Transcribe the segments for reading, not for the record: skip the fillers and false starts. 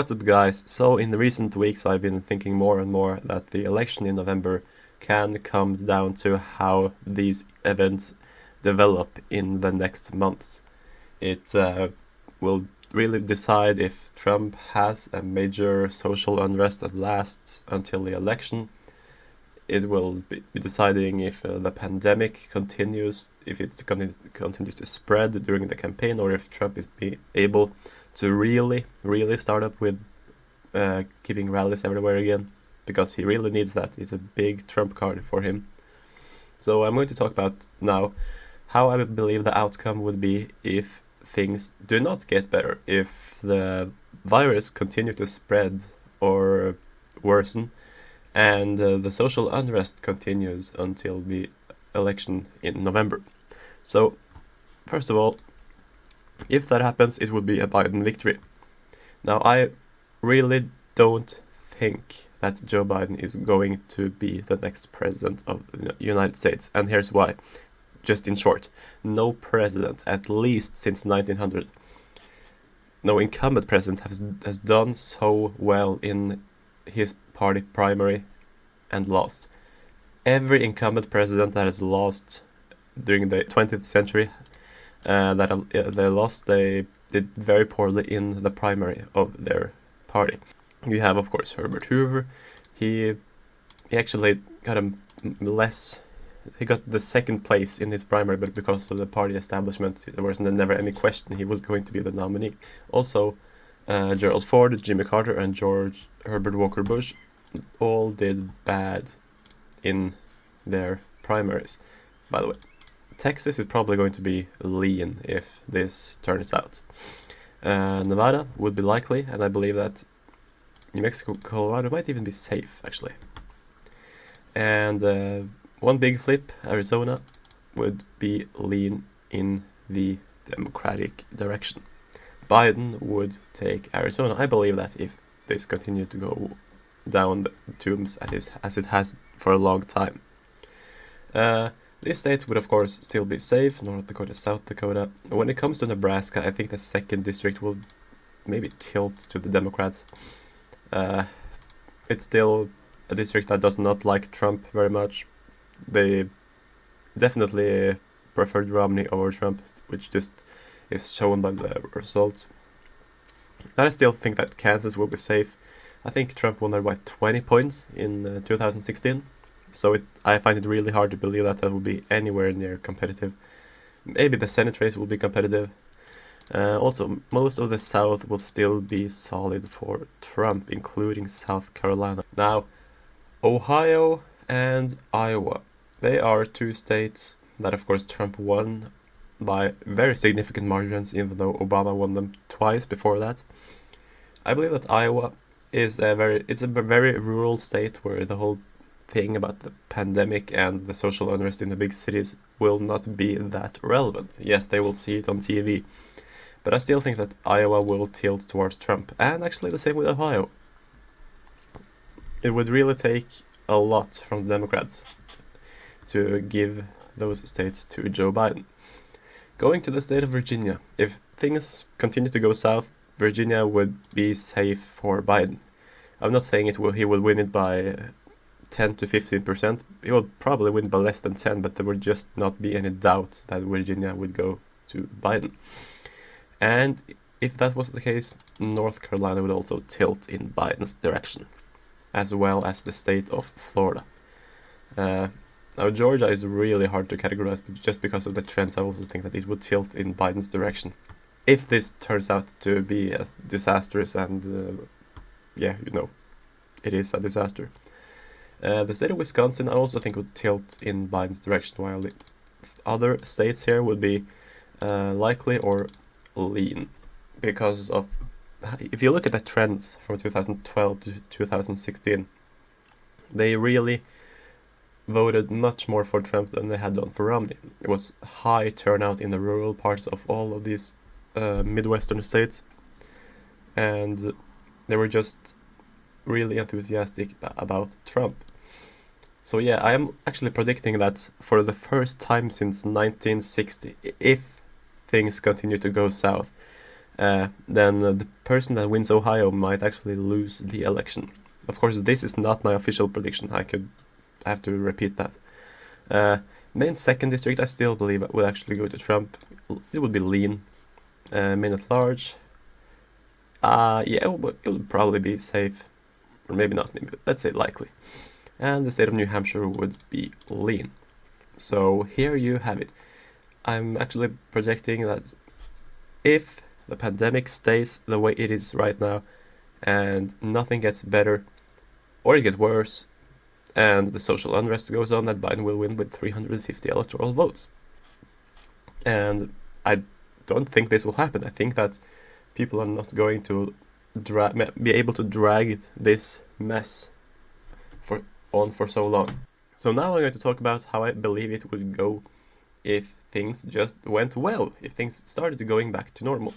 What's up, guys? So in the recent weeks I've been thinking more and more that the election in November can come down to how these events develop in the next months. It will really decide if Trump has a major social unrest that lasts until the election. It will be deciding if the pandemic continues, if it continues to spread during the campaign, or if Trump is able to really start up with keeping rallies everywhere again, because he really needs that. It's a big trump card for him. So I'm going to talk about now how I believe the outcome would be if things do not get better, if the virus continue to spread or worsen, and the social unrest continues until the election in November. So, first of all, if that happens, it would be a Biden victory. Now, I really don't think that Joe Biden is going to be the next president of the United States, and here's why. Just in short, no president, at least since 1900, no incumbent president has done so well in his party primary and lost. Every incumbent president that has lost during the 20th century, they did very poorly in the primary of their party. You have, of course, Herbert Hoover. He actually got he got the second place in his primary, but because of the party establishment, there was never any question he was going to be the nominee. Also, Gerald Ford, Jimmy Carter, and George Herbert Walker Bush all did bad in their primaries. By the way, Texas is probably going to be lean if this turns out. Nevada would be likely, and I believe that New Mexico, Colorado might even be safe, actually. And one big flip, Arizona, would be lean in the Democratic direction. Biden would take Arizona. I believe that if this continued to go down the tubes as it has for a long time. These states would, of course, still be safe, North Dakota, South Dakota. When it comes to Nebraska, I think the 2nd district will maybe tilt to the Democrats. It's still a district that does not like Trump very much. They definitely preferred Romney over Trump, which just is shown by the results. And I still think that Kansas will be safe. I think Trump won there by 20 points in 2016. So I find it really hard to believe that will be anywhere near competitive. Maybe the Senate race will be competitive. Also, most of the South will still be solid for Trump, including South Carolina. Now, Ohio and Iowa. They are two states that, of course, Trump won by very significant margins, even though Obama won them twice before that. I believe that Iowa is a very rural state where the whole thing about the pandemic and the social unrest in the big cities will not be that relevant. Yes, they will see it on TV, but I still think that Iowa will tilt towards Trump, and actually the same with Ohio. It would really take a lot from the Democrats to give those states to Joe Biden. Going to the state of Virginia, if things continue to go south, Virginia would be safe for Biden. I'm not saying he will win it by 10 to 15%. He will probably win by less than 10, but there would just not be any doubt that Virginia would go to Biden. And if that was the case, North Carolina would also tilt in Biden's direction, as well as the state of Florida. Now, Georgia is really hard to categorize, but just because of the trends, I also think that it would tilt in Biden's direction. If this turns out to be as disastrous, and it is a disaster. The state of Wisconsin, I also think, would tilt in Biden's direction, while the other states here would be likely or lean. Because of, if you look at the trends from 2012 to 2016, they really voted much more for Trump than they had done for Romney. It was high turnout in the rural parts of all of these Midwestern states, and they were just really enthusiastic about Trump. So yeah, I am actually predicting that for the first time since 1960, if things continue to go south, then the person that wins Ohio might actually lose the election. Of course, this is not my official prediction. I have to repeat that. Maine 2nd district, I still believe will actually go to Trump. It would be lean. Maine at large, yeah, it would probably be safe, or maybe not. Maybe let's say likely. And the state of New Hampshire would be lean. So here you have it. I'm actually projecting that if the pandemic stays the way it is right now, and nothing gets better, or it gets worse, and the social unrest goes on, that Biden will win with 350 electoral votes. And I don't think this will happen. I think that people are not going to be able to drag this mess on for so long. So now I'm going to talk about how I believe it would go if things just went well, if things started going back to normal.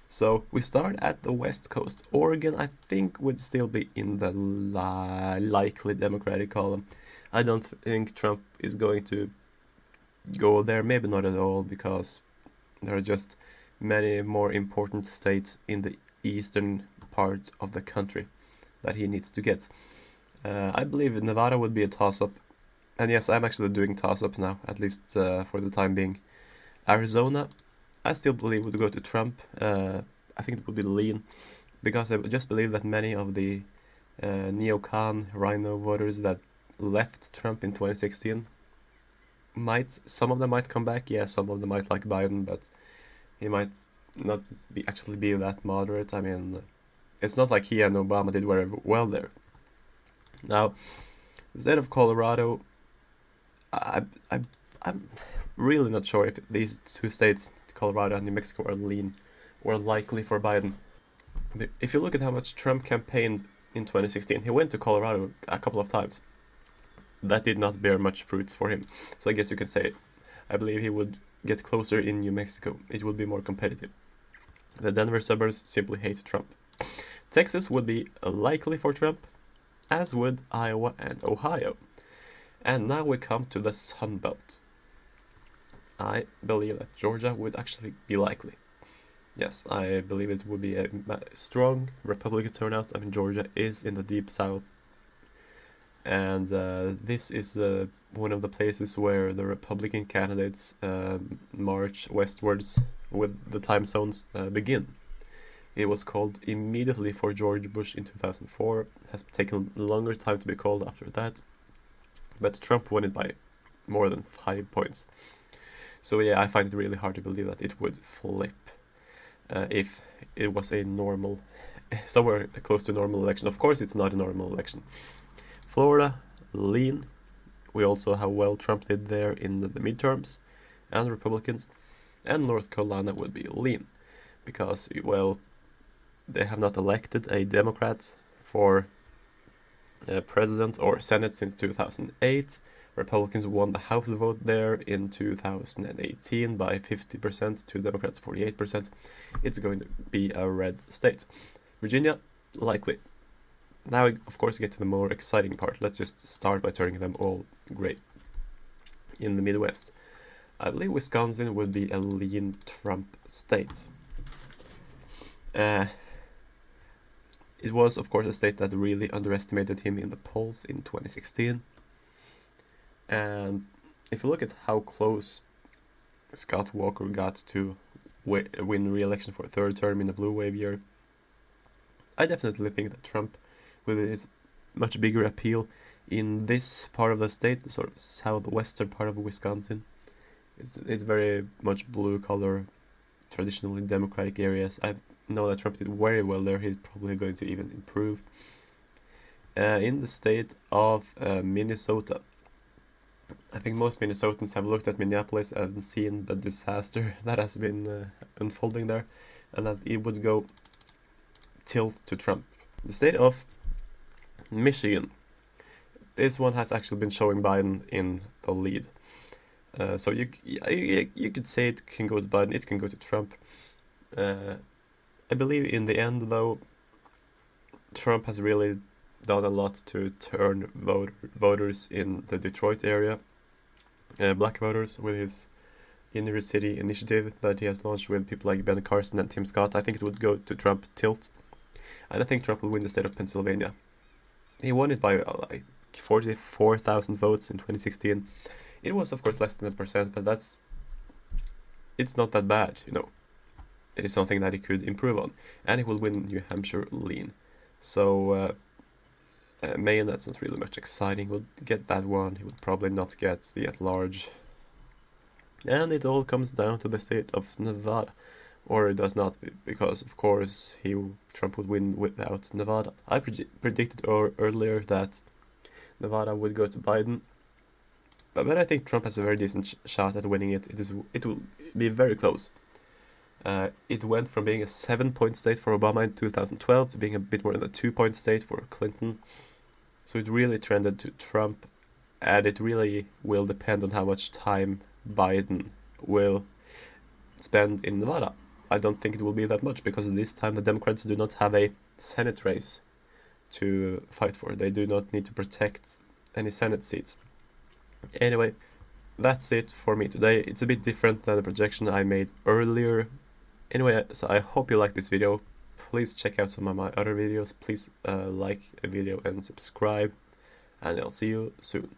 So we start at the West Coast. Oregon, I think, would still be in the likely Democratic column. I don't think Trump is going to go there, maybe not at all, because there are just many more important states in the eastern part of the country that he needs to get. I believe Nevada would be a toss-up. And yes, I'm actually doing toss-ups now, at least for the time being. Arizona, I still believe would go to Trump. I think it would be lean, because I just believe that many of the neocon rhino voters that left Trump in 2016 some of them might come back. Yeah, some of them might like Biden, but he might not actually be that moderate. I mean, it's not like he and Obama did very well there. Now, the state of Colorado, I'm really not sure if these two states, Colorado and New Mexico, are lean or likely for Biden. But if you look at how much Trump campaigned in 2016, he went to Colorado a couple of times. That did not bear much fruits for him. So I guess you can say I believe he would get closer in New Mexico. It would be more competitive. The Denver suburbs simply hate Trump. Texas would be likely for Trump, as would Iowa and Ohio. And now we come to the Sun Belt. I believe that Georgia would actually be likely. Yes, I believe it would be a strong Republican turnout. I mean, Georgia is in the deep south. And this is one of the places where the Republican candidates march westwards with the time zones begin. It was called immediately for George Bush in 2004. It has taken longer time to be called after that. But Trump won it by more than 5 points. So yeah, I find it really hard to believe that it would flip if it was a normal, somewhere close to normal election. Of course, it's not a normal election. Florida, lean. We also how well Trump did there in the midterms, and Republicans. And North Carolina would be lean, because, well, they have not elected a Democrat for president or Senate since 2008. Republicans won the House vote there in 2018 by 50% to Democrats 48%. It's going to be a red state. Virginia, likely. Now we, of course, get to the more exciting part. Let's just start by turning them all gray. In the Midwest, I believe Wisconsin would be a lean Trump state. It was, of course, a state that really underestimated him in the polls in 2016. And if you look at how close Scott Walker got to win re-election for a third term in the blue wave year, I definitely think that Trump, with his much bigger appeal in this part of the state, the sort of southwestern part of Wisconsin, it's very much blue collar, traditionally democratic areas. I know that Trump did very well there. He's probably going to even improve. In the state of Minnesota, I think most Minnesotans have looked at Minneapolis and seen the disaster that has been unfolding there, and that it would go tilt to Trump. The state of Michigan, this one has actually been showing Biden in the lead. So you could say it can go to Biden, it can go to Trump. I believe in the end, though, Trump has really done a lot to turn voters in the Detroit area, black voters, with his inner city initiative that he has launched with people like Ben Carson and Tim Scott, I think it would go to Trump tilt. And I think Trump will win the state of Pennsylvania. He won it by like 44,000 votes in 2016. It was, of course, less than 1%, but it's not that bad, you know. It is something that he could improve on. And he will win New Hampshire lean. So, Maine, that's not really much exciting. He would get that one. He would probably not get the at-large. And it all comes down to the state of Nevada. Or it does not, because, of course, Trump would win without Nevada. I predicted earlier that Nevada would go to Biden. But I think Trump has a very decent shot at winning it. It will be very close. It went from being a 7-point state for Obama in 2012 to being a bit more than a 2-point state for Clinton. So it really trended to Trump, and it really will depend on how much time Biden will spend in Nevada. I don't think it will be that much, because this time the Democrats do not have a Senate race to fight for. They do not need to protect any Senate seats. Anyway, that's it for me today. It's a bit different than the projection I made earlier. Anyway, so I hope you like this video. Please check out some of my other videos. Please like a video and subscribe. And I'll see you soon.